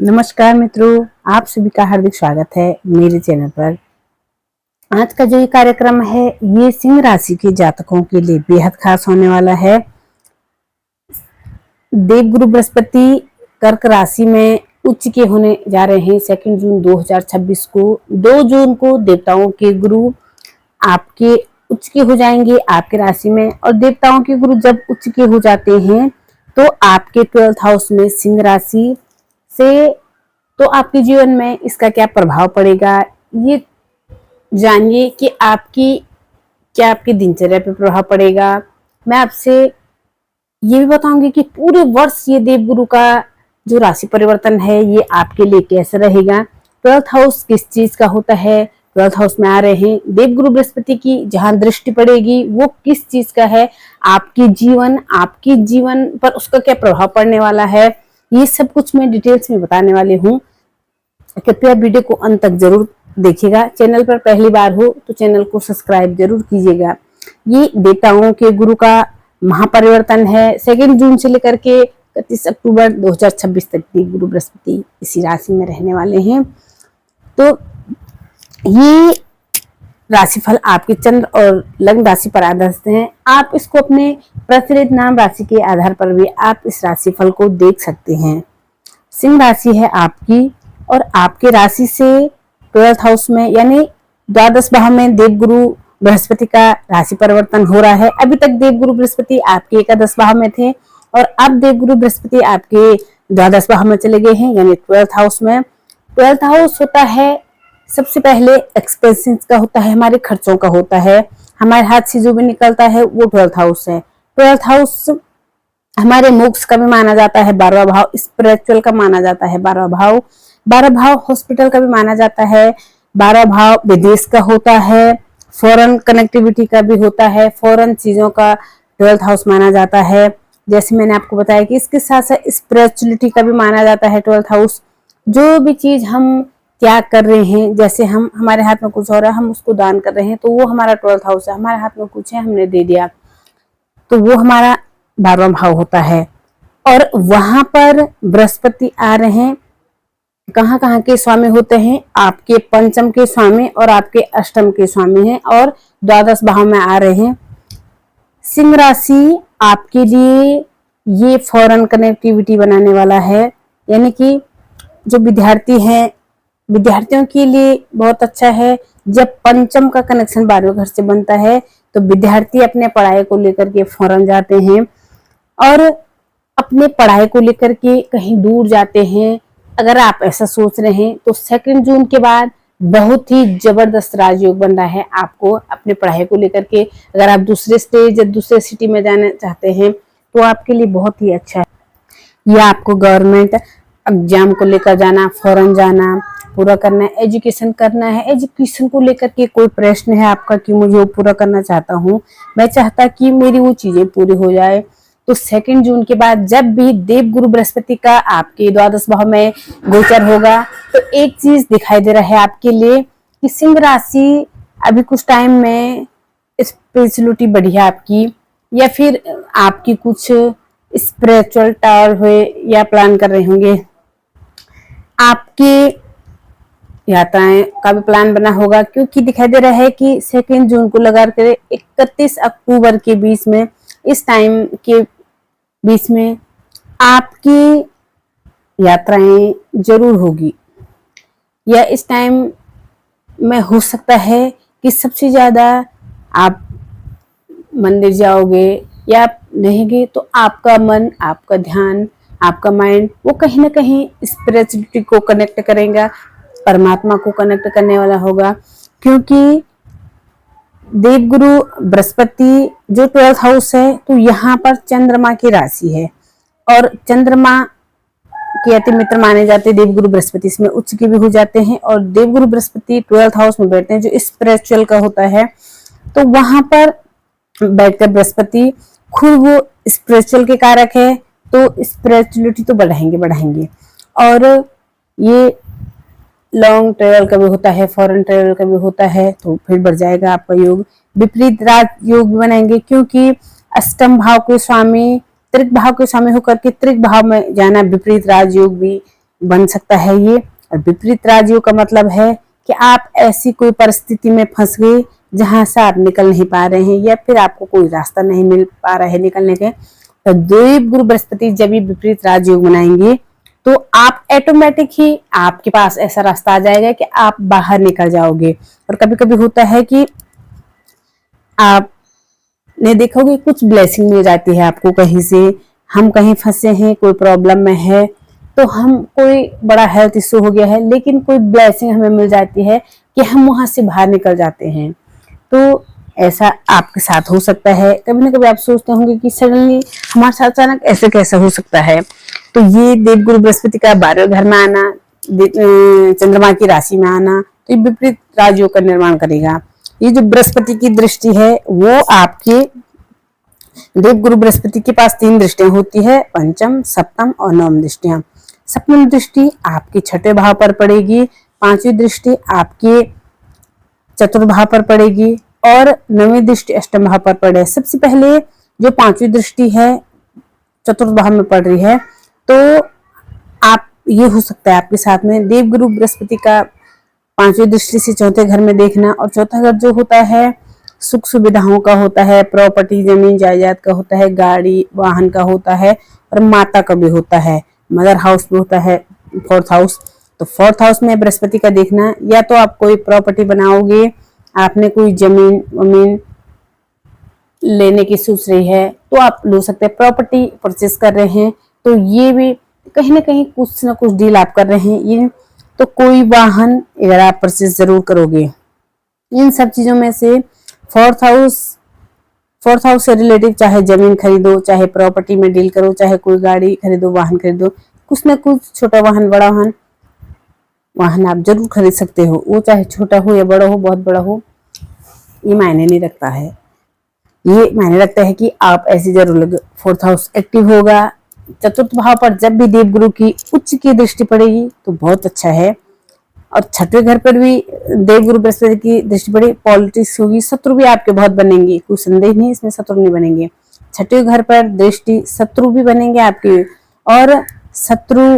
नमस्कार मित्रों, आप सभी का हार्दिक स्वागत है मेरे चैनल पर। आज का जो ये कार्यक्रम है ये सिंह राशि के जातकों के लिए बेहद खास होने वाला है। देवगुरु बृहस्पति कर्क राशि में उच्च के होने जा रहे हैं 2 जून 2026 को। 2 जून को देवताओं के गुरु आपके उच्च के हो जाएंगे आपके राशि में, और देवताओं के गुरु जब उच्च के हो जाते हैं तो आपके 12th हाउस में सिंह राशि से, तो आपके जीवन में इसका क्या प्रभाव पड़ेगा ये जानिए कि आपकी दिनचर्या पे प्रभाव पड़ेगा। मैं आपसे ये भी बताऊंगी कि पूरे वर्ष ये देवगुरु का जो राशि परिवर्तन है ये आपके लिए कैसे रहेगा। 12th हाउस किस चीज का होता है, 12th हाउस में आ रहे हैं देवगुरु बृहस्पति की जहां दृष्टि पड़ेगी वो किस चीज का है, आपके जीवन पर उसका क्या प्रभाव पड़ने वाला है, ये सब कुछ मैं डिटेल्स में बताने वाली हूँ। कृपया वीडियो को अंत तक जरूर देखिएगा। चैनल पर पहली बार हो तो चैनल को सब्सक्राइब जरूर कीजिएगा। ये देवताओं के गुरु का महापरिवर्तन है। 2 जून से लेकर के 31 अक्टूबर 2026 तक देवगुरु बृहस्पति इसी राशि में रहने वाले हैं। तो ये राशिफल आपके चंद्र और लग्न राशि पर आधारित है। आप इसको अपने प्रचलित नाम राशि के आधार पर भी आप इस राशिफल को देख सकते हैं। सिंह राशि है आपकी और आपके राशि से 12th हाउस में यानी द्वादश भाव में देवगुरु बृहस्पति का राशि परिवर्तन हो रहा है। अभी तक देवगुरु बृहस्पति आपके एकादश भाव में थे और अब देवगुरु बृहस्पति आपके द्वादश भाव में चले गए हैं यानी 12th हाउस में। 12th हाउस होता है सबसे पहले एक्सपेंसेस का होता है, हमारे खर्चों का होता है, हमारे हाथ से जो भी निकलता है वो 12th हाउस है। 12th हाउस हमारे मोक्ष का भी माना जाता है, 12वां भाव स्पिरिचुअल का माना जाता है, 12वां भाव हॉस्पिटल का भी माना जाता है, 12वां भाव विदेश का होता है, फॉरेन कनेक्टिविटी का भी होता है, फॉरेन चीजों का 12th हाउस माना जाता है। जैसे मैंने आपको बताया कि इसके साथ साथ स्पिरिचुअलिटी का भी माना जाता है 12th हाउस। जो भी चीज हम त्याग कर रहे हैं, जैसे हमारे हाथ में कुछ हो रहा है हम उसको दान कर रहे हैं तो वो हमारा 12th हाउस है। हमारे हाथ में कुछ है हमने दे दिया तो वो हमारा 12वां भाव होता है। और वहां पर बृहस्पति आ रहे हैं, कहाँ कहाँ के स्वामी होते हैं, आपके पंचम के स्वामी और आपके अष्टम के स्वामी हैं और द्वादश भाव में आ रहे हैं। सिंह राशि आपके लिए ये फॉरेन कनेक्टिविटी बनाने वाला है, यानी कि जो विद्यार्थी हैं विद्यार्थियों के लिए बहुत अच्छा है। जब पंचम का कनेक्शन 12वें घर से बनता है तो विद्यार्थी अपने पढ़ाई को लेकर के फॉरेन जाते हैं और अपने पढ़ाई को लेकर के कहीं दूर जाते हैं। अगर आप ऐसा सोच रहे हैं तो 2 जून के बाद बहुत ही जबरदस्त राजयोग बन रहा है आपको अपने पढ़ाई को लेकर के। अगर आप दूसरे स्टेज या दूसरे सिटी में जाना चाहते हैं तो आपके लिए बहुत ही अच्छा है। या आपको गवर्नमेंट एग्जाम को लेकर जाना, फॉरेन जाना, पूरा करना है, एजुकेशन करना है, एजुकेशन को लेकर के कोई प्रश्न है आपका कि मुझे वो पूरा करना चाहता हूँ, मैं चाहता कि मेरी वो चीजें पूरी हो जाए, तो 2 जून के बाद जब भी देवगुरु बृहस्पति का आपके द्वादश भाव में गोचर होगा तो एक चीज दिखाई दे रहा है आपके लिए कि सिंह राशि अभी कुछ टाइम में स्पिरिचुअलिटी बढ़ी है आपकी, या फिर आपकी कुछ स्पिरिचुअल टावर हुए या प्लान कर रहे होंगे, आपकी यात्राएं का भी प्लान बना होगा, क्योंकि दिखाई दे रहा है कि 2 जून को लगा कर 31 अक्टूबर के बीच में, इस टाइम के बीच में आपकी यात्राएं जरूर होगी। या इस टाइम में हो सकता है कि सबसे ज्यादा आप मंदिर जाओगे या नहीं गए तो आपका मन, आपका ध्यान, आपका माइंड वो कहीं ना कहीं स्पिरिचुअलिटी को कनेक्ट करेगा, परमात्मा को कनेक्ट करने वाला होगा। क्योंकि देवगुरु बृहस्पति जो 12th हाउस है तो यहाँ पर चंद्रमा की राशि है और चंद्रमा के अति मित्र माने जाते हैं देवगुरु बृहस्पति, इसमें उच्च के भी हो जाते हैं और देवगुरु बृहस्पति 12th हाउस में बैठते हैं जो स्पिरिचुअल का होता है। तो वहां पर बैठकर बृहस्पति खुद वो स्पिरिचुअल के कारक है तो स्पिरिचुअलिटी तो बढ़ाएंगे। और ये लॉन्ग ट्रेवल का भी होता है, फॉरेन ट्रेवल का भी होता है, तो फिर बढ़ जाएगा आपका योग। विपरीत राज योग भी बनाएंगे क्योंकि अष्टम भाव के स्वामी त्रिक भाव के स्वामी होकर के त्रिक भाव में जाना विपरीत राज योग भी बन सकता है ये। और विपरीत राजयोग का मतलब है कि आप ऐसी कोई परिस्थिति में फंस गए जहां से आप निकल नहीं पा रहे हैं या फिर आपको कोई रास्ता नहीं मिल पा रहा है निकलने के। तो देव गुरु बृहस्पति जब भी विपरीत राजयोग बनाएंगे तो आप ऑटोमेटिक ही आपके पास ऐसा रास्ता आ जाएगा कि आप बाहर निकल जाओगे। और कभी कभी होता है कि आपने देखोगे कुछ ब्लेसिंग मिल जाती है आपको कहीं से, हम कहीं फंसे हैं, कोई प्रॉब्लम में है, तो हम कोई बड़ा हेल्थ इश्यू हो गया है, लेकिन कोई ब्लेसिंग हमें मिल जाती है कि हम वहां से बाहर निकल जाते हैं। तो ऐसा आपके साथ हो सकता है। कभी ना कभी आप सोचते होंगे कि सडनली हमारे साथ अचानक ऐसे कैसे हो सकता है। तो ये देवगुरु बृहस्पति का 12वें घर में आना, चंद्रमा की राशि में आना, तो ये विपरीत राजयोग का निर्माण करेगा। ये जो बृहस्पति की दृष्टि है वो आपके देवगुरु बृहस्पति के पास 3 दृष्टियां होती है, पंचम, सप्तम और नवम दृष्टियां। सप्तम दृष्टि आपके छठे भाव पर पड़ेगी, 5वीं दृष्टि आपके चतुर्थ भाव पर पड़ेगी और 9वीं दृष्टि अष्टम भाव पर पड़े। सबसे पहले जो 5वीं दृष्टि है चतुर्थ भाव में पड़ रही है, तो आप ये हो सकता है आपके साथ में देवगुरु बृहस्पति का 5वीं दृष्टि से चौथे घर में देखना। और चौथा घर जो होता है सुख सुविधाओं का होता है, प्रॉपर्टी जमीन जायदाद का होता है, गाड़ी वाहन का होता है और माता का भी होता है, मदर हाउस भी होता है, 4th हाउस। तो 4th हाउस में बृहस्पति का देखना, या तो आप कोई प्रॉपर्टी बनाओगे, आपने कोई जमीन लेने की सोच रही है तो आप ले सकते हैं, प्रॉपर्टी परचेस कर रहे हैं तो ये भी कहीं ना कहीं कुछ ना कुछ डील आप कर रहे हैं ये, तो कोई वाहन अगर आप परचेस जरूर करोगे। इन सब चीजों में से 4th हाउस से रिलेटेड, चाहे जमीन खरीदो, चाहे प्रॉपर्टी में डील करो, चाहे कोई गाड़ी खरीदो, वाहन खरीदो, कुछ ना कुछ छोटा वाहन बड़ा वाहन आप जरूर खरीद सकते हो। वो चाहे छोटा हो या बड़ा हो, बहुत बड़ा हो, ये मायने नहीं रखता है। ये मायने रखता है कि आप ऐसे जरूर लगे। 4th हाउस एक्टिव होगा। चतुर्थ भाव पर जब भी देवगुरु की उच्च की दृष्टि पड़ेगी तो बहुत अच्छा है। और छठे घर पर भी देवगुरु बृहस्पति की दृष्टि पड़े, पॉलिटिक्स होगी, शत्रु भी आपके बहुत बनेंगे, कोई संदेह नहीं इसमें, शत्रु नहीं बनेंगे। छठे घर पर दृष्टि, शत्रु भी बनेंगे आपके। और शत्रु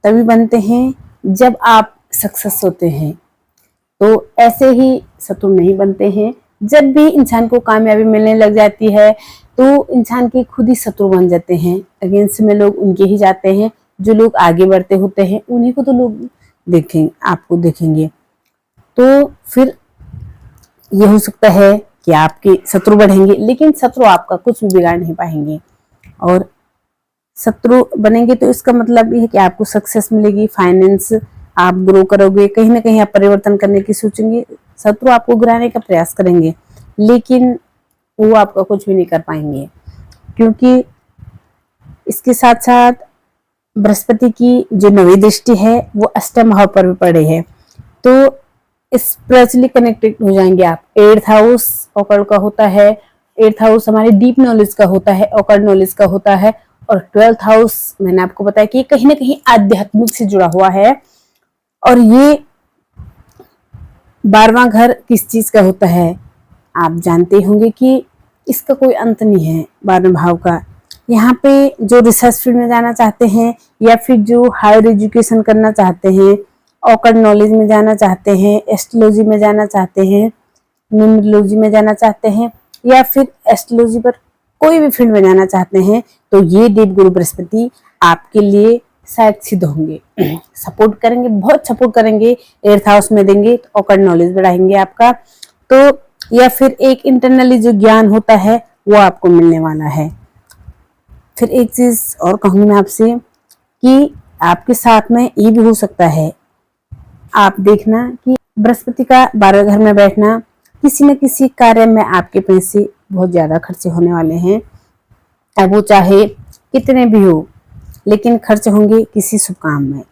तभी बनते हैं जब आप सक्सेस होते हैं, तो ऐसे ही शत्रु नहीं बनते हैं। जब भी इंसान को कामयाबी मिलने लग जाती है तो इंसान के खुद ही शत्रु बन जाते हैं, अगेंस्ट में लोग उनके ही जाते हैं। जो लोग आगे बढ़ते होते हैं उन्हीं को तो लोग आपको देखेंगे। तो फिर ये हो सकता है कि आपके शत्रु बढ़ेंगे, लेकिन शत्रु आपका कुछ भी बिगाड़ नहीं पाएंगे। और शत्रु बनेंगे तो इसका मतलब ये है कि आपको सक्सेस मिलेगी, फाइनेंस आप ग्रो करोगे, कहीं ना कहीं आप परिवर्तन करने की सोचेंगे। शत्रु आपको गिराने का प्रयास करेंगे लेकिन वो आपका कुछ भी नहीं कर पाएंगे, क्योंकि इसके साथ साथ बृहस्पति की जो 9वीं दृष्टि है वो अष्टम भाव पर भी पड़े है, तो स्पिरिचुअली कनेक्टेड हो जाएंगे आप। 8th हाउस ऑकल्ट का होता है, 8th हाउस हमारे डीप नॉलेज का होता है, ऑकल्ट नॉलेज का होता है। और 12th हाउस मैंने आपको बताया कि कहीं ना कहीं आध्यात्मिक से जुड़ा हुआ है। और ये 12वां घर किस चीज का होता है आप जानते होंगे कि इसका कोई अंत नहीं है 12वें भाव का। यहाँ पे जो रिसर्च फील्ड में जाना चाहते हैं या फिर जो हायर एजुकेशन करना चाहते हैं, ऑकल्ट नॉलेज में जाना चाहते हैं, एस्ट्रोलॉजी में जाना चाहते हैं, न्यूमरोलॉजी में जाना चाहते हैं, या फिर एस्ट्रोलॉजी पर कोई भी फील्ड में जाना चाहते हैं, तो ये देवगुरु बृहस्पति आपके लिए शायद सिद्ध होंगे, सपोर्ट करेंगे, बहुत सपोर्ट करेंगे। 8th हाउस में देंगे तो ऑकल्ट नॉलेज बढ़ाएंगे आपका, तो या फिर एक इंटरनली जो ज्ञान होता है वो आपको मिलने वाला है। फिर एक चीज और कहूंगी मैं आपसे कि आपके साथ में ये भी हो सकता है, आप देखना कि बृहस्पति का 12वें घर में बैठना, किसी न किसी कार्य में आपके पैसे बहुत ज्यादा खर्चे होने वाले हैं। अब वो चाहे कितने भी हो, लेकिन खर्च होंगे किसी शुभ काम में।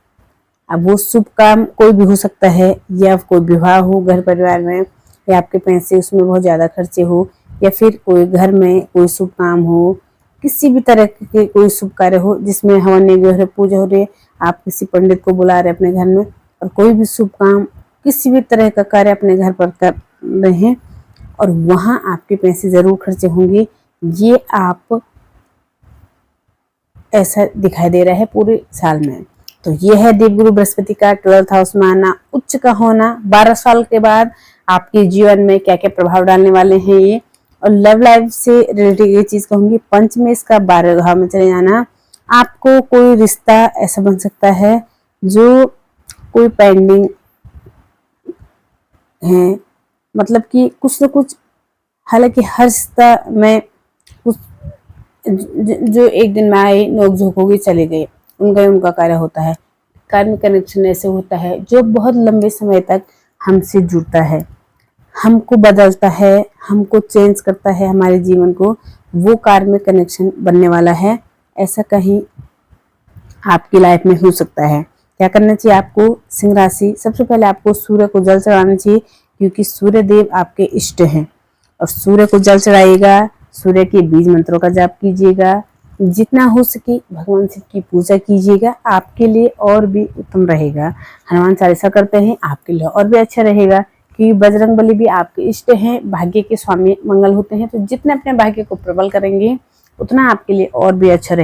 अब वो शुभ काम कोई भी हो सकता है, या कोई विवाह हो घर परिवार में, या आपके पैसे उसमें बहुत ज्यादा खर्चे हो, या फिर कोई घर में कोई शुभ काम हो, किसी भी तरह के कोई शुभ कार्य हो जिसमें हवन यज्ञ पूजा हो रही है, आप किसी पंडित को बुला रहे अपने घर में, और कोई भी शुभ काम किसी भी तरह का कार्य अपने घर पर कर रहे हैं, और वहां आपके पैसे जरूर खर्चे होंगे। ये आप ऐसा दिखाई दे रहा है पूरे साल में। तो ये है देवगुरु बृहस्पति का 12th हाउस में आना, उच्च का होना। 12 साल के बाद आपके जीवन में क्या क्या प्रभाव डालने वाले हैं ये। और लव लाइफ से रिलेटेड ये चीज कहूंगी, पंच में इसका 12 भाव में चले जाना। आपको कोई रिश्ता ऐसा बन सकता है जो कोई पेंडिंग है, मतलब कि कुछ न कुछ, हालांकि हर रिश्ता में कुछ जो एक दिन में आए, नोकझोंक हो गई, चले गए, उनका कार्य होता है। कार्मिक कनेक्शन ऐसे होता है जो बहुत लंबे समय तक हमसे जुड़ता है, हमको बदलता है, हमको चेंज करता है हमारे जीवन को, वो कार्मिक कनेक्शन बनने वाला है। ऐसा कहीं आपकी लाइफ में हो सकता है। क्या करना चाहिए आपको? सिंह राशि, सबसे पहले आपको सूर्य को जल चढ़ाना चाहिए, क्योंकि सूर्य देव आपके इष्ट हैं। और सूर्य को जल चढ़ाइएगा, सूर्य के बीज मंत्रों का जाप कीजिएगा, जितना हो सके भगवान शिव की पूजा कीजिएगा, आपके लिए और भी उत्तम रहेगा। हनुमान चालीसा करते हैं, आपके लिए और भी अच्छा रहेगा, क्योंकि बजरंगबली भी आपके इष्ट हैं, भाग्य के स्वामी मंगल होते हैं। तो जितने अपने भाग्य को प्रबल करेंगे उतना आपके लिए और भी अच्छा रहेगा।